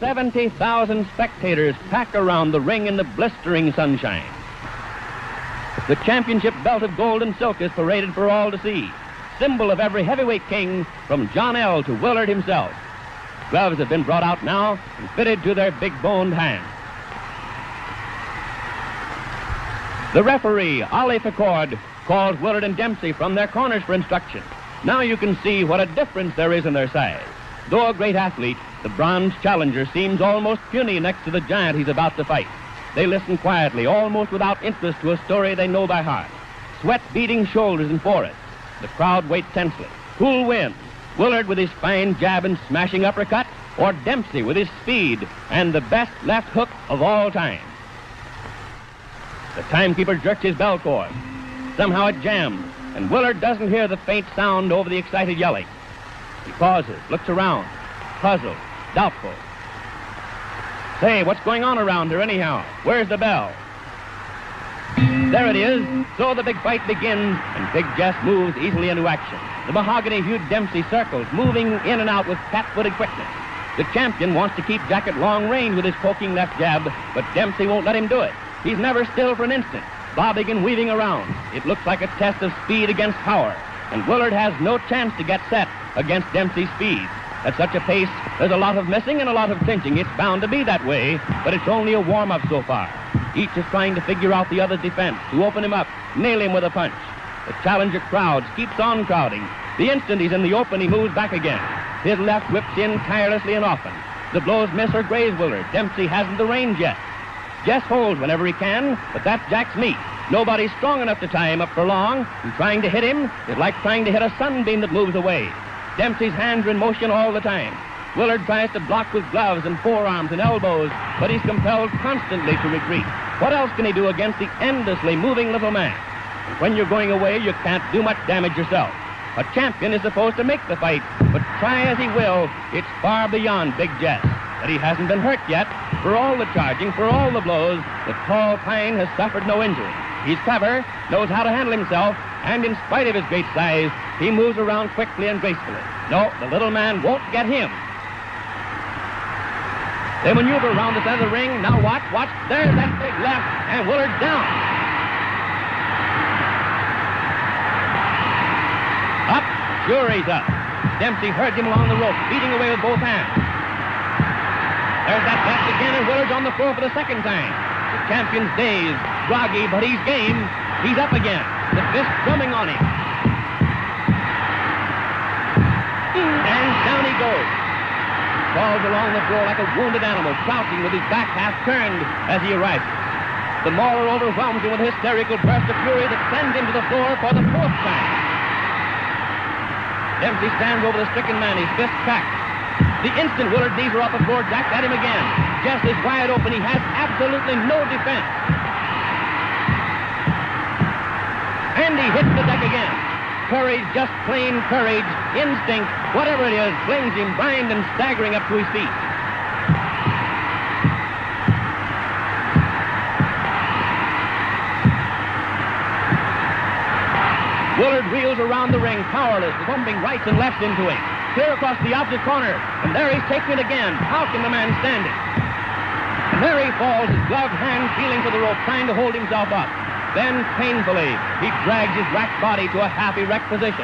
70,000 spectators pack around the ring in the blistering sunshine. The championship belt of gold and silk is paraded for all to see, symbol of every heavyweight king from John L. to Willard himself. Gloves have been brought out now and fitted to their big-boned hands. The referee, Ollie Ficord, calls Willard and Dempsey from their corners for instruction. Now you can see what a difference there is in their size. Though a great athlete, the bronze challenger seems almost puny next to the giant he's about to fight. They listen quietly, almost without interest, to a story they know by heart. Sweat beading shoulders and foreheads. The crowd waits tensely. Who'll win? Willard with his fine jab and smashing uppercut, or Dempsey with his speed and the best left hook of all time? The timekeeper jerks his bell cord. Somehow it jams, and Willard doesn't hear the faint sound over the excited yelling. He pauses, looks around, puzzled, doubtful. Say, what's going on around here anyhow? Where's the bell? There it is. So the big fight begins, and Big Jess moves easily into action. The mahogany-hued Dempsey circles, moving in and out with cat-footed quickness. The champion wants to keep Jack at long range with his poking left jab, but Dempsey won't let him do it. He's never still for an instant, bobbing and weaving around. It looks like a test of speed against power, and Willard has no chance to get set against Dempsey's speed. At such a pace, there's a lot of missing and a lot of clinching. It's bound to be that way, but it's only a warm-up so far. Each is trying to figure out the other's defense, to open him up, nail him with a punch. The challenger crowds keeps on crowding. The instant he's in the open, he moves back again. His left whips in tirelessly and often. The blows miss or graze Willard. Dempsey hasn't the range yet. Jess holds whenever he can, but that's Jack's meat. Nobody's strong enough to tie him up for long, and trying to hit him is like trying to hit a sunbeam that moves away. Dempsey's hands are in motion all the time. Willard tries to block with gloves and forearms and elbows, but he's compelled constantly to retreat. What else can he do against the endlessly moving little man? And when you're going away, you can't do much damage yourself. A champion is supposed to make the fight, but try as he will, it's far beyond Big Jess. But he hasn't been hurt yet. For all the charging, for all the blows, the tall pine has suffered no injury. He's clever, knows how to handle himself, and in spite of his great size, he moves around quickly and gracefully. No, the little man won't get him. They maneuver around the center of the ring. Now watch. There's that big left, and Willard's down. Up, sure he's up. Dempsey heard him along the rope, beating away with both hands. There's that left again, and Willard's on the floor for the second time. The champion's dazed, groggy, but he's game. He's up again, the fist drumming on him. And down he goes. Falls along the floor like a wounded animal, crouching with his back half turned as he arises. The Mauler overwhelms him with a hysterical burst of fury that sends him to the floor for the fourth time. Dempsey stands over the stricken man, his fist cracked. The instant Willard's knees are off the floor, Jack's at him again. Jess is wide open. He has absolutely no defense. And he hits the deck again. Courage, just plain courage, instinct, whatever it is, flings him blind and staggering up to his feet. Willard reels around the ring, powerless, bumping rights and lefts into him. Clear across the opposite corner, and there he's taking it again. How can the man stand it? And there he falls, his gloved hand feeling for the rope, trying to hold himself up. Then, painfully, he drags his racked body to a half-erect position.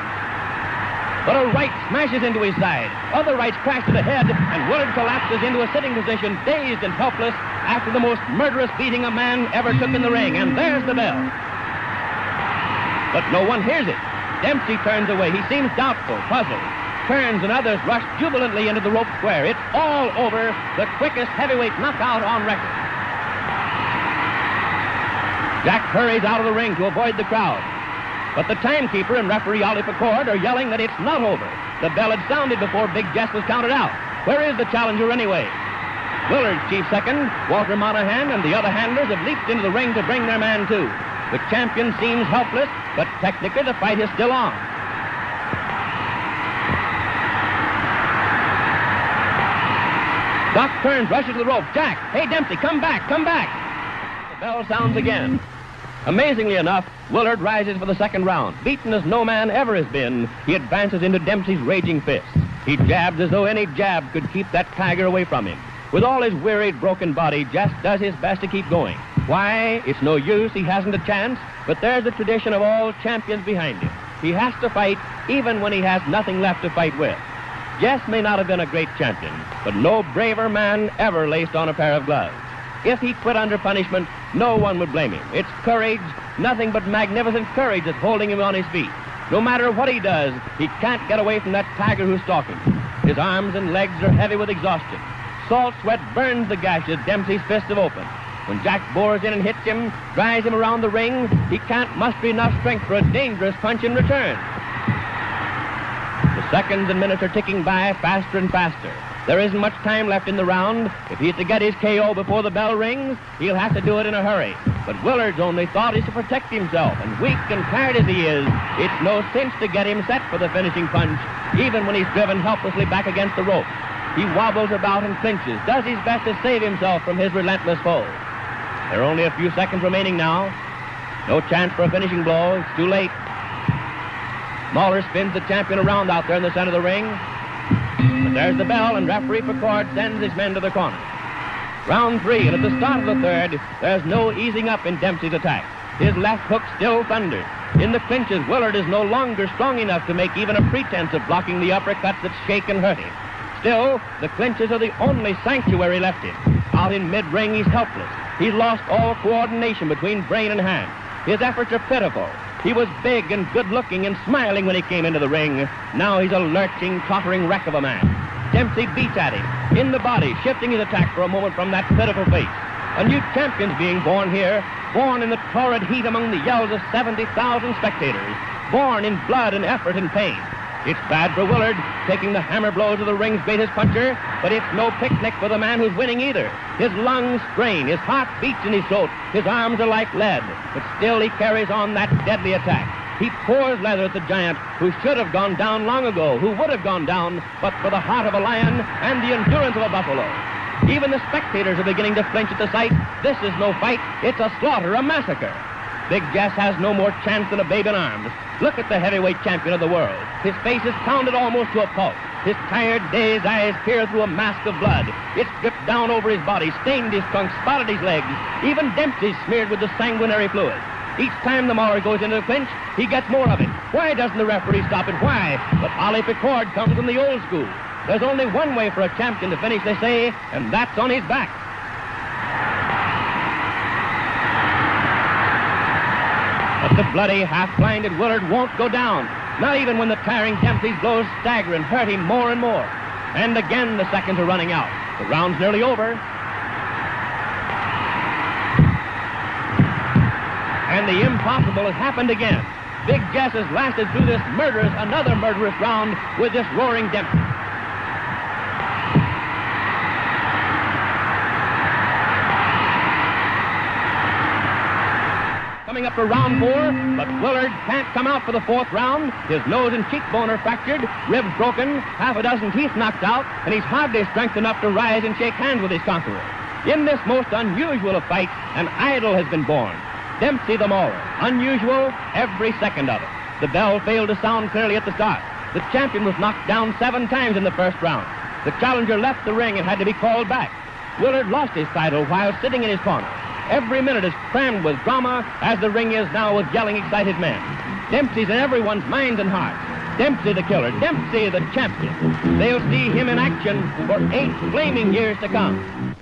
But a right smashes into his side. Other rights crash to the head, and Willard collapses into a sitting position, dazed and helpless, after the most murderous beating a man ever took in the ring. And there's the bell. But no one hears it. Dempsey turns away. He seems doubtful, puzzled. Turns, and others rush jubilantly into the rope square. It's all over. The quickest heavyweight knockout on record. Jack hurries out of the ring to avoid the crowd. But the timekeeper and referee Ollie Ficord are yelling that it's not over. The bell had sounded before Big Jess was counted out. Where is the challenger anyway? Willard's chief second, Walter Monahan, and the other handlers have leaped into the ring to bring their man too. The champion seems helpless, but technically the fight is still on. Doc turns, rushes to the rope. Jack, hey Dempsey, come back, come back. The bell sounds again. Amazingly enough, Willard rises for the second round. Beaten as no man ever has been, he advances into Dempsey's raging fist. He jabs as though any jab could keep that tiger away from him. With all his wearied, broken body, Jess does his best to keep going. Why? It's no use. He hasn't a chance. But there's the tradition of all champions behind him. He has to fight even when he has nothing left to fight with. Jess may not have been a great champion, but no braver man ever laced on a pair of gloves. If he quit under punishment, no one would blame him. It's courage, nothing but magnificent courage that's holding him on his feet. No matter what he does, he can't get away from that tiger who's stalking him. His arms and legs are heavy with exhaustion. Salt sweat burns the gashes Dempsey's fists have opened. When Jack bores in and hits him, drives him around the ring, he can't muster enough strength for a dangerous punch in return. The seconds and minutes are ticking by faster and faster. There isn't much time left in the round. If he's to get his KO before the bell rings, he'll have to do it in a hurry. But Willard's only thought is to protect himself, and weak and tired as he is, it's no cinch to get him set for the finishing punch, even when he's driven helplessly back against the rope. He wobbles about and clinches, does his best to save himself from his relentless foe. There are only a few seconds remaining now. No chance for a finishing blow. It's too late. Mauler spins the champion around out there in the center of the ring. But there's the bell, and referee Pickard sends his men to the corner. Round 3, and at the start of the 3rd, there's no easing up in Dempsey's attack. His left hook still thunders. In the clinches, Willard is no longer strong enough to make even a pretense of blocking the uppercuts that shake and hurt him. Still, the clinches are the only sanctuary left him. Out in mid-ring, he's helpless. He's lost all coordination between brain and hand. His efforts are pitiful. He was big and good-looking and smiling when he came into the ring. Now he's a lurching, tottering wreck of a man. Dempsey beats at him, in the body, shifting his attack for a moment from that pitiful face. A new champion's being born here, born in the torrid heat among the yells of 70,000 spectators, born in blood and effort and pain. It's bad for Willard, taking the hammer blows of the ring's greatest puncher, but it's no picnic for the man who's winning either. His lungs strain, his heart beats in his throat, his arms are like lead, but still he carries on that deadly attack. He pours leather at the giant who should have gone down long ago, who would have gone down, but for the heart of a lion and the endurance of a buffalo. Even the spectators are beginning to flinch at the sight. This is no fight, it's a slaughter, a massacre. Big Jess has no more chance than a babe in arms. Look at the heavyweight champion of the world. His face is pounded almost to a pulp. His tired, dazed eyes peer through a mask of blood. It's dripped down over his body, stained his trunk, spotted his legs. Even Dempsey's smeared with the sanguinary fluid. Each time the Mauler goes into the clinch, he gets more of it. Why doesn't the referee stop it? Why? But Ollie Pickard comes from the old school. There's only one way for a champion to finish, they say, and that's on his back. But the bloody, half-blinded Willard won't go down, not even when the tiring Dempsey's blows stagger and hurt him more and more. And again the seconds are running out. The round's nearly over. And the impossible has happened again. Big Jess has lasted through this another murderous round with this roaring Dempsey. Coming up for round 4, but Willard can't come out for the 4th round. His nose and cheekbone are fractured, ribs broken, half a dozen teeth knocked out, and he's hardly strength enough to rise and shake hands with his conqueror. In this most unusual of fights, an idol has been born. Dempsey the Mauler. Unusual, every second of it. The bell failed to sound clearly at the start. The champion was knocked down 7 times in the 1st round. The challenger left the ring and had to be called back. Willard lost his title while sitting in his corner. Every minute is crammed with drama, as the ring is now with yelling, excited men. Dempsey's in everyone's minds and hearts. Dempsey the killer, Dempsey the champion. They'll see him in action for 8 flaming years to come.